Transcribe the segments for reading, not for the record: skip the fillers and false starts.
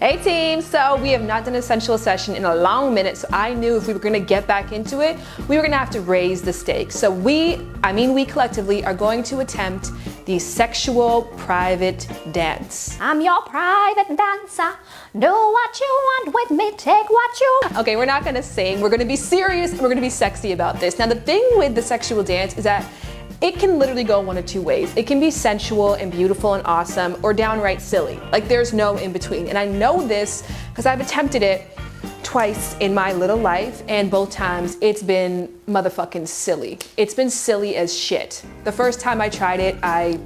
Hey team, so we have not done a sensual session in a long minute, so I knew if we were gonna get back into it, we were gonna have to raise the stakes. So we collectively are going to attempt the sexual private dance. I'm your private dancer. Do what you want with me, take what you... Okay, we're not gonna sing, we're gonna be serious and we're gonna be sexy about this. Now the thing with the sexual dance is that it can literally go one of two ways. It can be sensual and beautiful and awesome, or downright silly. Like there's no in between. And I know this because I've attempted it twice in my little life, and both times it's been motherfucking silly. It's been silly as shit. The first time I tried it, I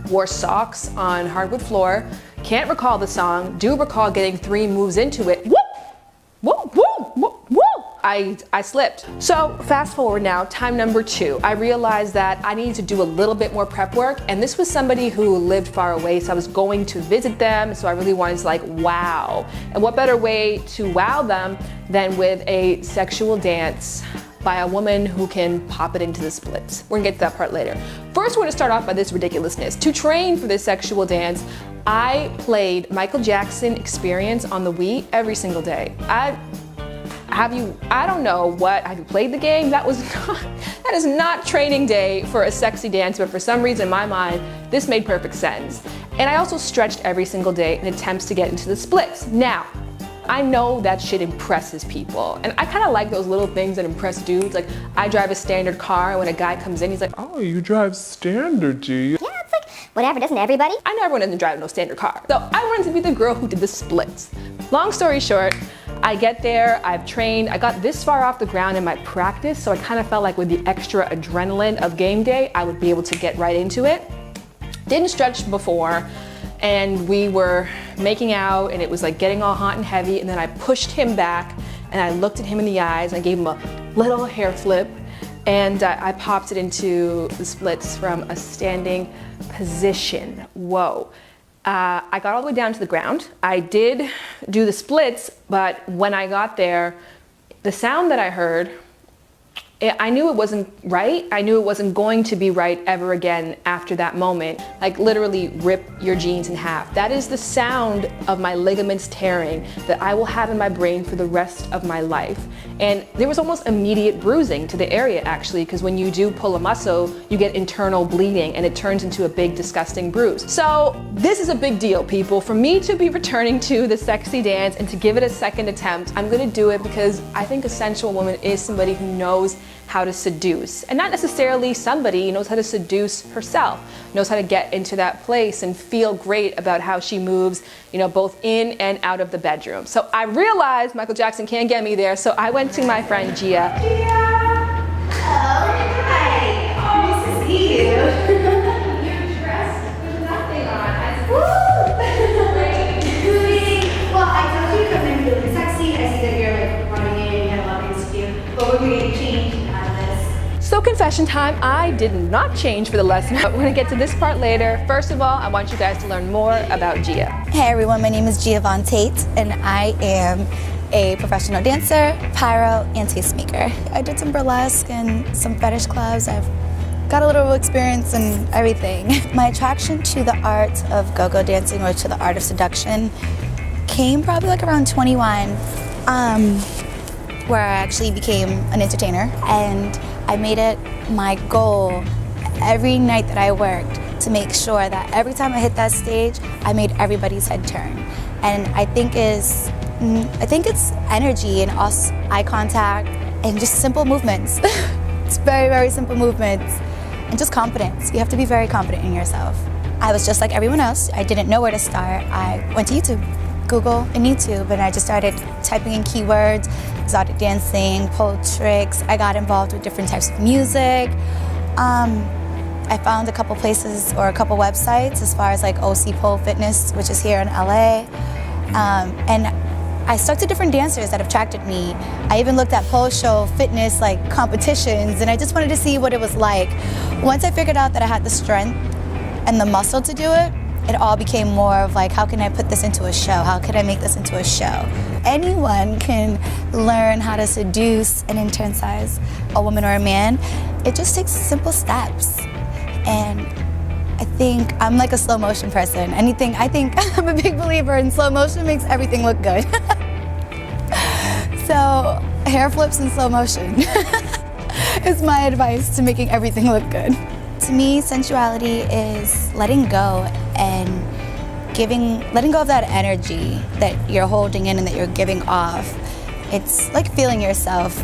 wore socks on hardwood floor. Can't recall the song, do recall getting 3 moves into it. Whoop! Whoop, whoop, whoop, whoop! I slipped. So fast forward now, time number 2. I realized that I needed to do a little bit more prep work, and this was somebody who lived far away, so I was going to visit them, so I really wanted to like wow. And what better way to wow them than with a sexual dance by a woman who can pop it into the splits. We're gonna get to that part later. First, we're gonna start off by this ridiculousness. To train for this sexual dance, I played Michael Jackson Experience on the Wii every single day. I don't know what, have you played the game? That is not training day for a sexy dance, but for some reason in my mind, this made perfect sense. And I also stretched every single day in attempts to get into the splits. Now, I know that shit impresses people, and I kind of like those little things that impress dudes. Like, I drive a standard car, and when a guy comes in, he's like, "Oh, you drive standard, do you?" Yeah, it's like, whatever, doesn't everybody? I know everyone doesn't drive no standard car. So I wanted to be the girl who did the splits. Long story short, I get there, I've trained, I got this far off the ground in my practice, so I kind of felt like with the extra adrenaline of game day, I would be able to get right into it. Didn't stretch before, and we were making out, and it was like getting all hot and heavy, and then I pushed him back, and I looked at him in the eyes, and I gave him a little hair flip, and I popped it into the splits from a standing position. Whoa. I got all the way down to the ground. I did do the splits, but when I got there, the sound that I heard, I knew it wasn't right. I knew it wasn't going to be right ever again after that moment. Like literally rip your jeans in half. That is the sound of my ligaments tearing that I will have in my brain for the rest of my life. And there was almost immediate bruising to the area actually, because when you do pull a muscle, you get internal bleeding and it turns into a big disgusting bruise. So this is a big deal, people. For me to be returning to the sexy dance and to give it a second attempt, I'm gonna do it because I think a sensual woman is somebody who knows how to seduce, and not necessarily somebody who knows how to seduce herself, knows how to get into that place and feel great about how she moves, you know, both in and out of the bedroom. So I realized Michael Jackson can't get me there, so I went to my friend Gia. Gia! Oh, hi! Oh, nice to see you. You're dressed with nothing on. Woo! Great. Well, I told you to come in really sexy. I see that you're like running in, you had a lot of things to do, but we're going to change. So confession time, I did not change for the lesson, but we're gonna get to this part later. First of all, I want you guys to learn more about Gia. Hey everyone, my name is Gia Von Tate, and I am a professional dancer, pyro, and tastemaker. I did some burlesque and some fetish clubs. I've got a little experience in everything. My attraction to the art of go-go dancing, or to the art of seduction, came probably like around 21, where I actually became an entertainer, and I made it my goal every night that I worked to make sure that every time I hit that stage, I made everybody's head turn. And I think it's energy and also eye contact and just simple movements. It's very, very simple movements, and just confidence. You have to be very confident in yourself. I was just like everyone else. I didn't know where to start. I went to YouTube, Google and YouTube, and I just started typing in keywords, exotic dancing, pole tricks. I got involved with different types of music. I found a couple places or a couple websites as far as like OC Pole Fitness, which is here in LA. And I stuck to different dancers that attracted me. I even looked at pole show fitness like competitions, and I just wanted to see what it was like. Once I figured out that I had the strength and the muscle to do it, it all became more of like, how can I put this into a show? How can I make this into a show? Anyone can learn how to seduce and intensize a woman or a man. It just takes simple steps. And I think I'm like a slow motion person. I think I'm a big believer in slow motion makes everything look good. So hair flips in slow motion is my advice to making everything look good. To me, sensuality is letting go and letting go of that energy that you're holding in and that you're giving off. It's like feeling yourself,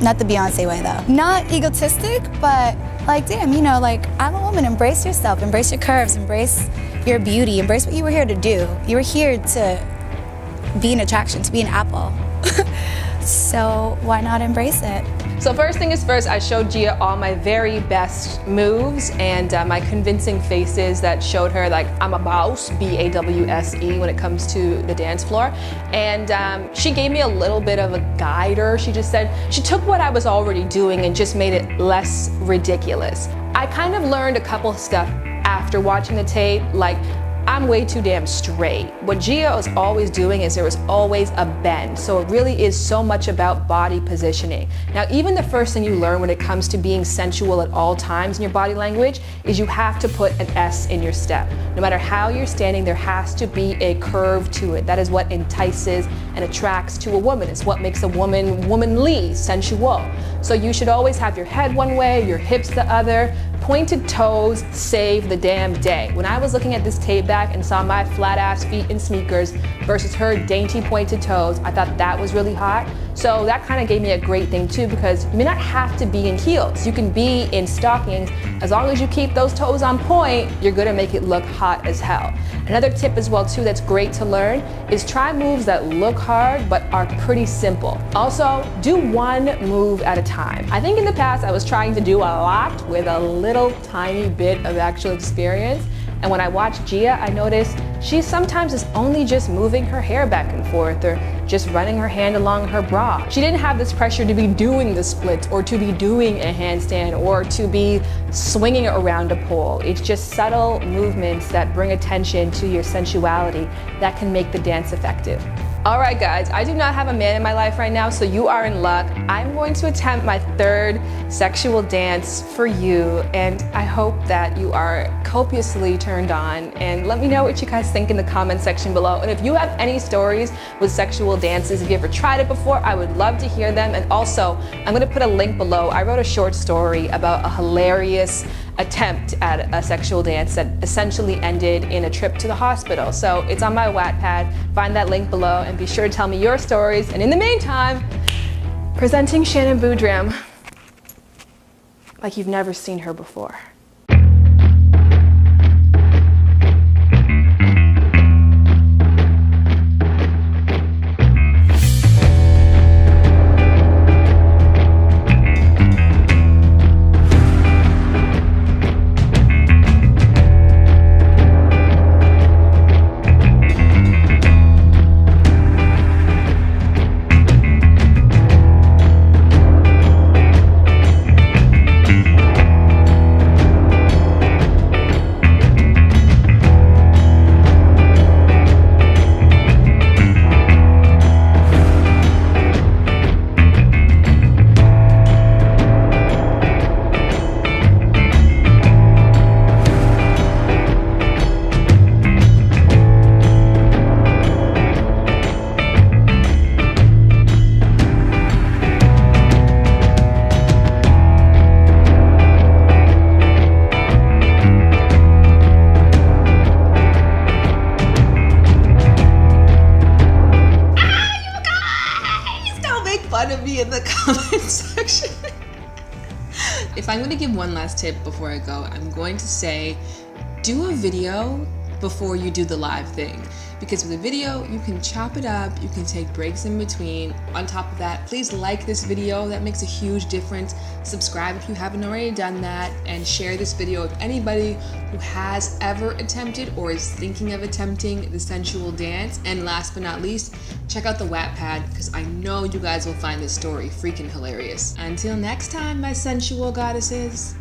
not the Beyonce way though. Not egotistic, but like, damn, you know, like, I'm a woman, embrace yourself, embrace your curves, embrace your beauty, embrace what you were here to do. You were here to be an attraction, to be an apple. So why not embrace it? So first thing is first, I showed Gia all my very best moves and my convincing faces that showed her like I'm a boss, B-A-W-S-E, when it comes to the dance floor. And she gave me a little bit of a guider. She just said, she took what I was already doing and just made it less ridiculous. I kind of learned a couple stuff after watching the tape, like I'm way too damn straight. What Gia was always doing is there was always a bend. So it really is so much about body positioning. Now, even the first thing you learn when it comes to being sensual at all times in your body language is you have to put an S in your step. No matter how you're standing, there has to be a curve to it. That is what entices and attracts to a woman. It's what makes a woman womanly, sensual. So you should always have your head one way, your hips the other. Pointed toes save the damn day. When I was looking at this tape back and saw my flat ass feet in sneakers versus her dainty pointed toes, I thought that was really hot. So that kind of gave me a great thing too, because you may not have to be in heels. You can be in stockings. As long as you keep those toes on point, you're gonna make it look hot as hell. Another tip as well too that's great to learn is try moves that look hard but are pretty simple. Also, do one move at a time. I think in the past I was trying to do a lot with a little tiny bit of actual experience. And when I watch Gia, I noticed she sometimes is only just moving her hair back and forth or just running her hand along her bra. She didn't have this pressure to be doing the splits or to be doing a handstand or to be swinging around a pole. It's just subtle movements that bring attention to your sensuality that can make the dance effective. All right, guys, I do not have a man in my life right now, so you are in luck. I'm going to attempt my third sexual dance for you, and I hope that you are copiously turned on. And let me know what you guys think in the comment section below. And if you have any stories with sexual dances, if you ever tried it before, I would love to hear them. And also, I'm gonna put a link below. I wrote a short story about a hilarious attempt at a sexual dance that essentially ended in a trip to the hospital. So it's on my Wattpad. Find that link below and be sure to tell me your stories. And in the meantime, presenting Shannon Boodram like you've never seen her before. To be in the comment section. If I'm going to give one last tip before I go, I'm going to say do a video before you do the live thing, because with a video you can chop it up, you can take breaks in between. On top of that, please like this video. That makes a huge difference. Subscribe if you haven't already done that, and share this video with anybody who has ever attempted or is thinking of attempting the sensual dance. And last but not least, check out the Wattpad, because I know you guys will find this story freaking hilarious. Until next time, my sensual goddesses.